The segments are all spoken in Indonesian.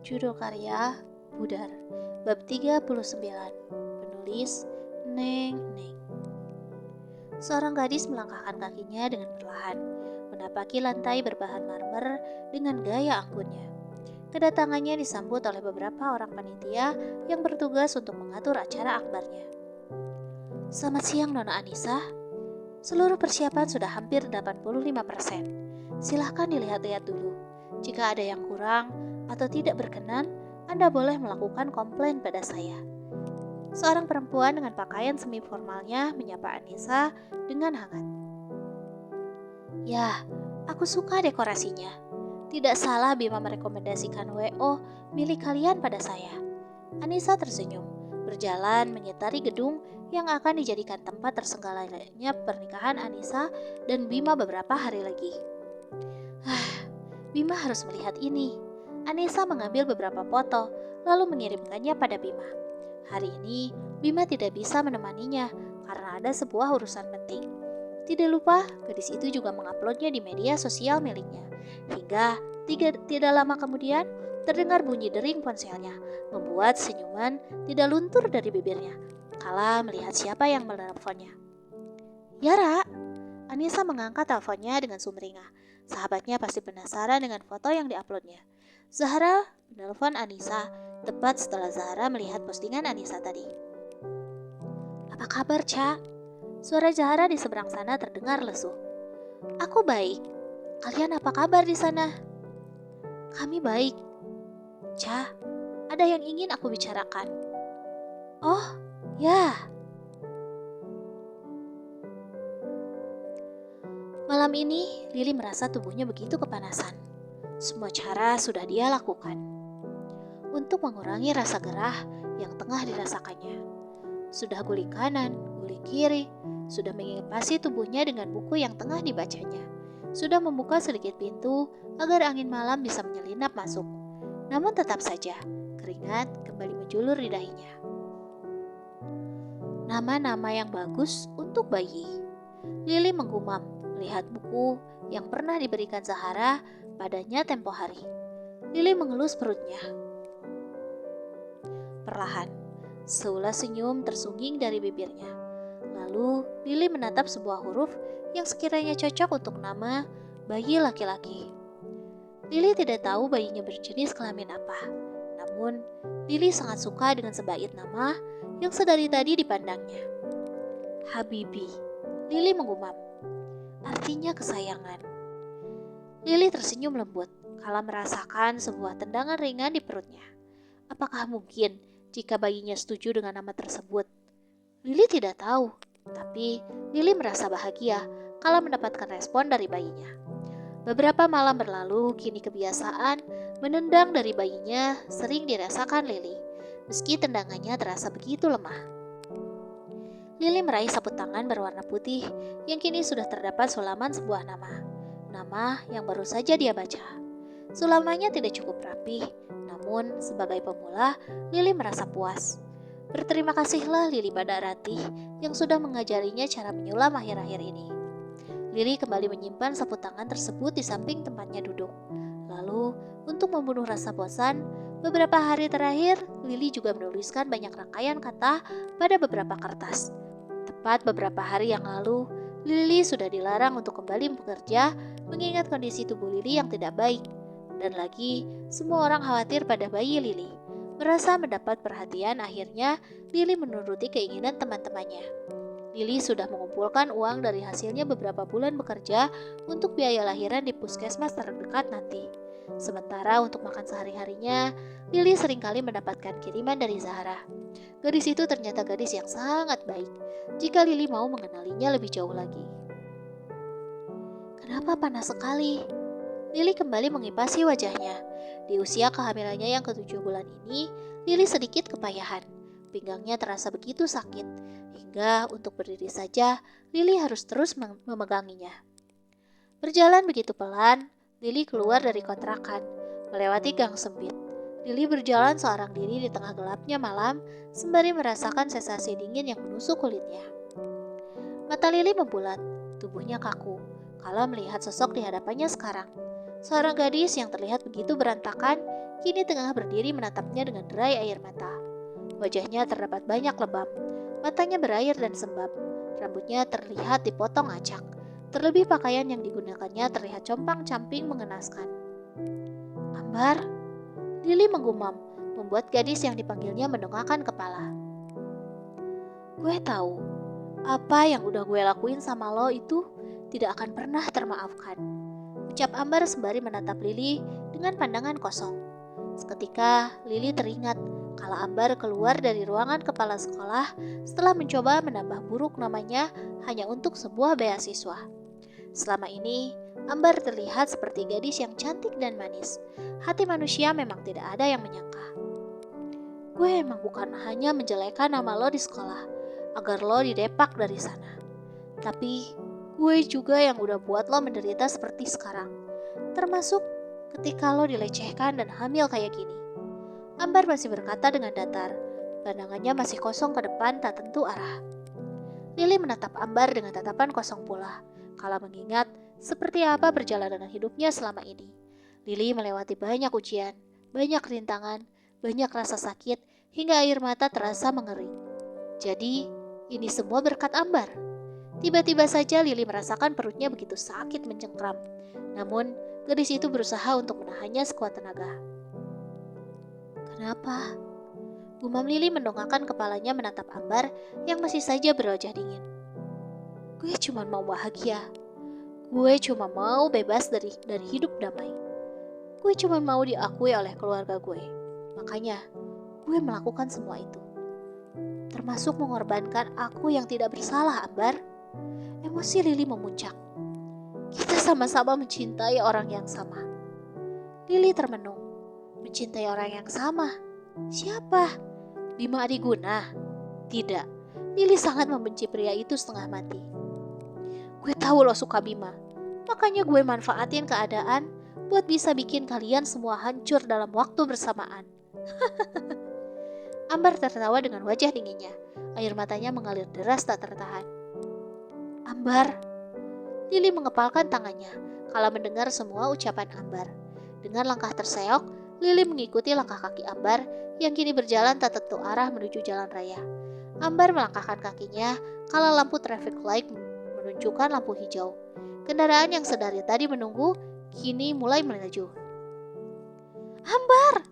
Judul karya Budar, bab 39, penulis Neng Neng. Seorang gadis melangkahkan kakinya dengan perlahan, menapaki lantai berbahan marmer dengan gaya anggunnya. Kedatangannya disambut oleh beberapa orang panitia yang bertugas untuk mengatur acara akbarnya. Selamat siang Nona Anissa. Seluruh persiapan sudah hampir 85%. Silahkan dilihat-lihat dulu. Jika ada yang kurang atau tidak berkenan, Anda boleh melakukan komplain pada saya. Seorang perempuan dengan pakaian semi formalnya menyapa Anissa dengan hangat. Ya, aku suka dekorasinya. Tidak salah Bima merekomendasikan WO milik kalian pada saya. Anissa tersenyum, berjalan mengitari gedung yang akan dijadikan tempat tersenggalanya pernikahan Anissa dan Bima beberapa hari lagi. Bima harus melihat ini. Anissa mengambil beberapa foto, lalu mengirimkannya pada Bima. Hari ini, Bima tidak bisa menemaninya karena ada sebuah urusan penting. Tidak lupa, gadis itu juga menguploadnya di media sosial miliknya. Hingga tidak lama kemudian, terdengar bunyi dering ponselnya, membuat senyuman tidak luntur dari bibirnya. Kala melihat siapa yang menelponnya. Yara, Anissa mengangkat teleponnya dengan sumringah. Sahabatnya pasti penasaran dengan foto yang diuploadnya. Zahra menelpon Anissa tepat setelah Zahra melihat postingan Anissa tadi. Apa kabar, Ca? Suara Zahra di seberang sana terdengar lesu. Aku baik. Kalian apa kabar di sana? Kami baik. Ca, ada yang ingin aku bicarakan. Oh, ya. Malam ini, Lili merasa tubuhnya begitu kepanasan. Semua cara sudah dia lakukan untuk mengurangi rasa gerah yang tengah dirasakannya. Sudah guling kanan, guling kiri, sudah mengipasi tubuhnya dengan buku yang tengah dibacanya. Sudah membuka sedikit pintu agar angin malam bisa menyelinap masuk. Namun tetap saja, keringat kembali menjulur di dahinya. Nama-nama yang bagus untuk bayi. Lili menggumam melihat buku yang pernah diberikan Zahara padanya tempo hari. Lili mengelus perutnya. Perlahan, seulas senyum tersungging dari bibirnya. Lalu, Lili menatap sebuah huruf yang sekiranya cocok untuk nama bayi laki-laki. Lili tidak tahu bayinya berjenis kelamin apa. Namun, Lili sangat suka dengan sebait nama yang sedari tadi dipandangnya. Habibi, Lili menggumam. Artinya kesayangan. Lili tersenyum lembut kala merasakan sebuah tendangan ringan di perutnya. Apakah mungkin jika bayinya setuju dengan nama tersebut? Lili tidak tahu, tapi Lili merasa bahagia kala mendapatkan respon dari bayinya. Beberapa malam berlalu, kini kebiasaan menendang dari bayinya sering dirasakan Lili, meski tendangannya terasa begitu lemah. Lili meraih sapu tangan berwarna putih yang kini sudah terdapat sulaman sebuah nama. Nama yang baru saja dia baca. Sulamannya tidak cukup rapi, namun sebagai pemula, Lili merasa puas. Berterima kasihlah Lili pada Ratih yang sudah mengajarinya cara menyulam akhir-akhir ini. Lili kembali menyimpan sapu tangan tersebut di samping tempatnya duduk. Lalu, untuk membunuh rasa bosan, beberapa hari terakhir, Lili juga menuliskan banyak rangkaian kata pada beberapa kertas. Tepat beberapa hari yang lalu, Lili sudah dilarang untuk kembali bekerja mengingat kondisi tubuh Lili yang tidak baik. Dan lagi, semua orang khawatir pada bayi Lili. Merasa mendapat perhatian, akhirnya Lili menuruti keinginan teman-temannya. Lili sudah mengumpulkan uang dari hasilnya beberapa bulan bekerja untuk biaya lahiran di puskesmas terdekat nanti. Sementara untuk makan sehari-harinya, Lili seringkali mendapatkan kiriman dari Zahra. Gadis itu ternyata gadis yang sangat baik jika Lili mau mengenalinya lebih jauh lagi. Kenapa panas sekali? Lili kembali mengipasi wajahnya. Di usia kehamilannya yang ke-7 bulan ini, Lili sedikit kepayahan. Pinggangnya terasa begitu sakit, hingga untuk berdiri saja, Lili harus terus memeganginya. Berjalan begitu pelan, Lili keluar dari kontrakan, melewati gang sempit. Lili berjalan seorang diri di tengah gelapnya malam, sembari merasakan sensasi dingin yang menusuk kulitnya. Mata Lili membulat, tubuhnya kaku, kala melihat sosok di hadapannya sekarang. Seorang gadis yang terlihat begitu berantakan, kini tengah berdiri menatapnya dengan derai air mata. Wajahnya terdapat banyak lebam, matanya berair dan sembab, rambutnya terlihat dipotong acak. Terlebih pakaian yang digunakannya terlihat compang-camping mengenaskan. Ambar, Lili menggumam, membuat gadis yang dipanggilnya mendongakkan kepala. Gue tahu, apa yang udah gue lakuin sama lo itu tidak akan pernah termaafkan. Ucap Ambar sembari menatap Lili dengan pandangan kosong. Seketika Lili teringat kalau Ambar keluar dari ruangan kepala sekolah setelah mencoba menambah buruk namanya hanya untuk sebuah beasiswa. Selama ini, Ambar terlihat seperti gadis yang cantik dan manis. Hati manusia memang tidak ada yang menyangka. Gue emang bukan hanya menjelekkan nama lo di sekolah, agar lo didepak dari sana. Tapi, gue juga yang udah buat lo menderita seperti sekarang. Termasuk ketika lo dilecehkan dan hamil kayak gini. Ambar masih berkata dengan datar, pandangannya masih kosong ke depan tak tentu arah. Lili menatap Ambar dengan tatapan kosong pula. Kala mengingat seperti apa perjalanan hidupnya selama ini. Lili melewati banyak ujian, banyak rintangan, banyak rasa sakit, hingga air mata terasa mengering. Jadi, ini semua berkat Ambar. Tiba-tiba saja Lili merasakan perutnya begitu sakit mencengkram. Namun, gadis itu berusaha untuk menahannya sekuat tenaga. Kenapa? Gumam Lili mendongakkan kepalanya menatap Ambar yang masih saja berwajah dingin. Gue cuma mau bahagia. Gue cuma mau bebas dari hidup damai. Gue cuma mau diakui oleh keluarga gue. Makanya, gue melakukan semua itu. Termasuk mengorbankan aku yang tidak bersalah, Ambar. Emosi Lili memuncak. Kita sama-sama mencintai orang yang sama. Lili termenung. Mencintai orang yang sama? Siapa? Bima Adiguna? Tidak. Lili sangat membenci pria itu setengah mati. Gue tahu lo suka Bima. Makanya gue manfaatin keadaan buat bisa bikin kalian semua hancur dalam waktu bersamaan. Ambar tertawa dengan wajah dinginnya. Air matanya mengalir deras tak tertahan. Ambar. Lili mengepalkan tangannya kala mendengar semua ucapan Ambar. Dengan langkah terseok, Lili mengikuti langkah kaki Ambar yang kini berjalan tak tentu arah menuju jalan raya. Ambar melangkahkan kakinya kala lampu traffic light menunjukkan lampu hijau. Kendaraan yang sedari tadi menunggu kini mulai melaju. Ambar!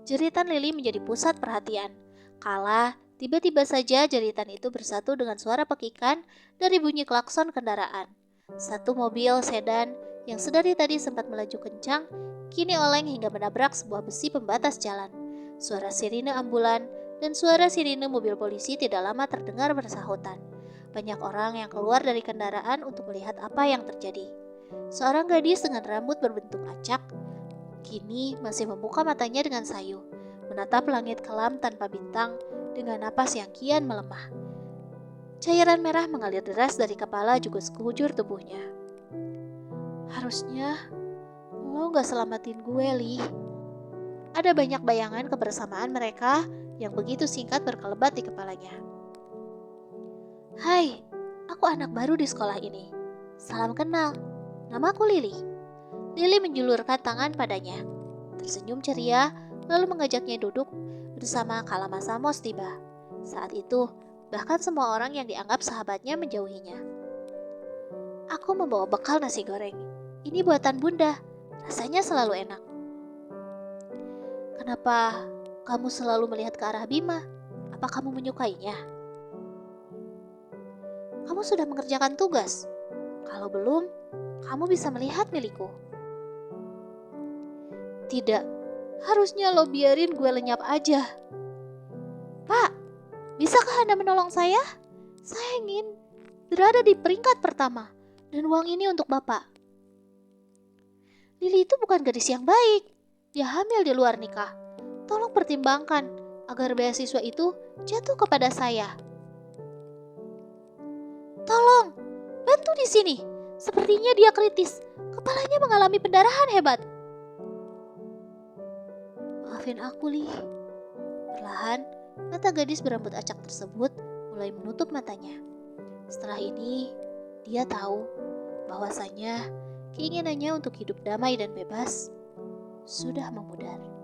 Jeritan Lili menjadi pusat perhatian. Kala tiba-tiba saja jeritan itu bersatu dengan suara pekikan dari bunyi klakson kendaraan. Satu mobil sedan yang sedari tadi sempat melaju kencang, kini oleng hingga menabrak sebuah besi pembatas jalan. Suara sirine ambulan dan suara sirine mobil polisi tidak lama terdengar bersahutan. Banyak orang yang keluar dari kendaraan untuk melihat apa yang terjadi. Seorang gadis dengan rambut berbentuk acak, kini masih membuka matanya dengan sayu, menatap langit kelam tanpa bintang dengan napas yang kian melemah. Cairan merah mengalir deras dari kepala juga sekujur tubuhnya. Harusnya lo gak selamatin gue, Li. Ada banyak bayangan kebersamaan mereka yang begitu singkat berkelebat di kepalanya. Hai, aku anak baru di sekolah ini. Salam kenal, namaku Lili. Lili menjulurkan tangan padanya. Tersenyum ceria, lalu mengajaknya duduk bersama kala masa mos tiba. Saat itu, bahkan semua orang yang dianggap sahabatnya menjauhinya. Aku membawa bekal nasi goreng. Ini buatan bunda, rasanya selalu enak. Kenapa kamu selalu melihat ke arah Bima? Apa kamu menyukainya? Kamu sudah mengerjakan tugas? Kalau belum, kamu bisa melihat milikku. Tidak, harusnya lo biarin gue lenyap aja. Pak, bisakah Anda menolong saya? Saya ingin berada di peringkat pertama, dan uang ini untuk Bapak. Lili itu bukan gadis yang baik. Dia hamil di luar nikah. Tolong pertimbangkan agar beasiswa itu jatuh kepada saya. Tolong, bantu di sini. Sepertinya dia kritis. Kepalanya mengalami pendarahan hebat. Maafin aku, Li. Perlahan, mata gadis berambut acak tersebut mulai menutup matanya. Setelah ini, dia tahu bahwasanya keinginannya untuk hidup damai dan bebas sudah memudar.